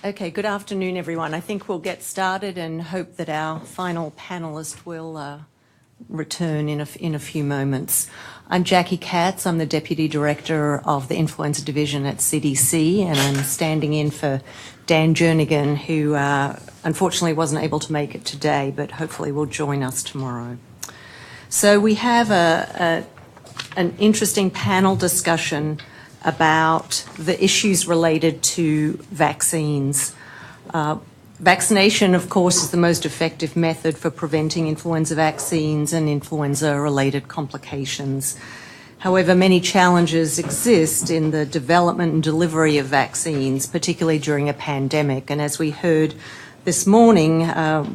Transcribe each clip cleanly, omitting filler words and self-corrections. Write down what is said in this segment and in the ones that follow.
Okay, good afternoon, everyone. I think we'll get started and hope that our final panellist will return in a few moments. I'm Jackie Katz. I'm the Deputy Director of the Influenza Division at CDC, and I'm standing in for Dan Jernigan, who unfortunately wasn't able to make it today, but hopefully will join us tomorrow. So we have an interesting panel discussion about the issues related to vaccines. Vaccination, of course, is the most effective method for preventing influenza vaccines and influenza-related complications. However, many challenges exist in the development and delivery of vaccines, particularly during a pandemic. And as we heard this morning,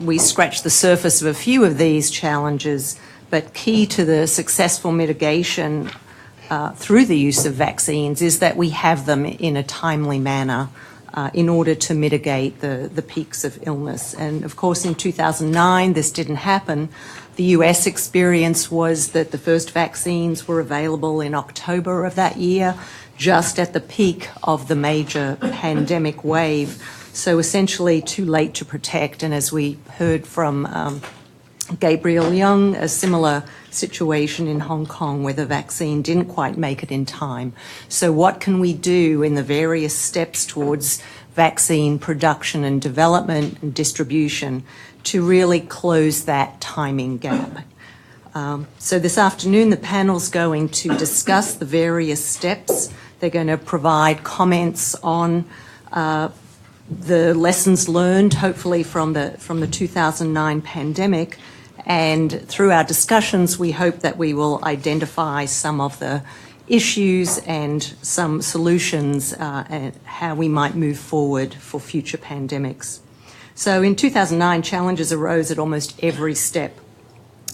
we scratched the surface of a few of these challenges, but key to the successful mitigation through the use of vaccines is that we have them in a timely manner in order to mitigate the peaks of illness. And of course, in 2009, this didn't happen. The US experience was that the first vaccines were available in October of that year, just at the peak of the major pandemic wave. So essentially too late to protect. And as we heard from Gabriel Young, a similar situation in Hong Kong where the vaccine didn't quite make it in time. So what can we do in the various steps towards vaccine production and development and distribution to really close that timing gap? So this afternoon the panel's going to discuss the various steps. They're going to provide comments on the lessons learned, hopefully from the 2009 pandemic. And through our discussions, we hope that we will identify some of the issues and some solutions and how we might move forward for future pandemics. So in 2009, challenges arose at almost every step,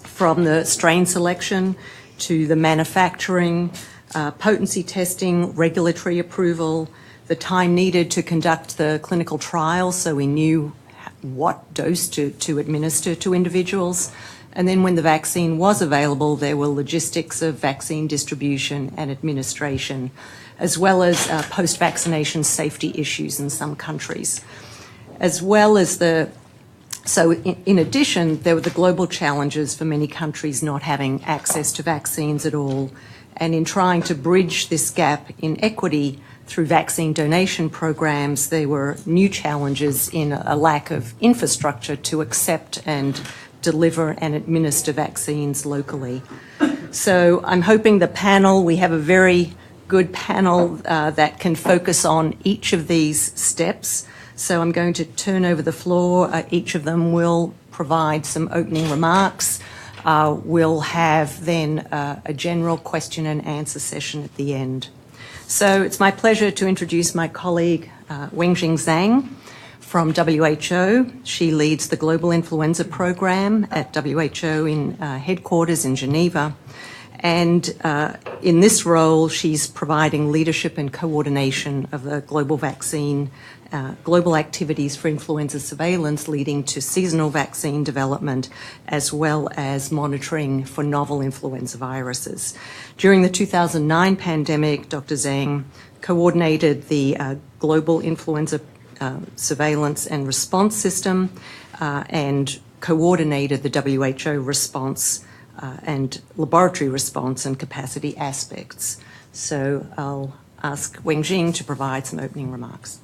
from the strain selection to the manufacturing, potency testing, regulatory approval, the time needed to conduct the clinical trials so we knew what dose to administer to individuals. And then when the vaccine was available, there were logistics of vaccine distribution and administration, as well as post-vaccination safety issues in some countries. As well as in addition, there were the global challenges for many countries not having access to vaccines at all. And in trying to bridge this gap in equity through vaccine donation programs, there were new challenges in a lack of infrastructure to accept and deliver and administer vaccines locally. So I'm hoping we have a very good panel that can focus on each of these steps. So I'm going to turn over the floor. Each of them will provide some opening remarks. We'll have then a general question and answer session at the end. So it's my pleasure to introduce my colleague, Wenjing Zhang from WHO. She leads the Global Influenza Program at WHO in headquarters in Geneva. And in this role, she's providing leadership and coordination of the global global activities for influenza surveillance, leading to seasonal vaccine development, as well as monitoring for novel influenza viruses. During the 2009 pandemic, Dr. Zhang coordinated the global influenza surveillance and response system and coordinated the WHO response and laboratory response and capacity aspects. So I'll ask Wenjing to provide some opening remarks.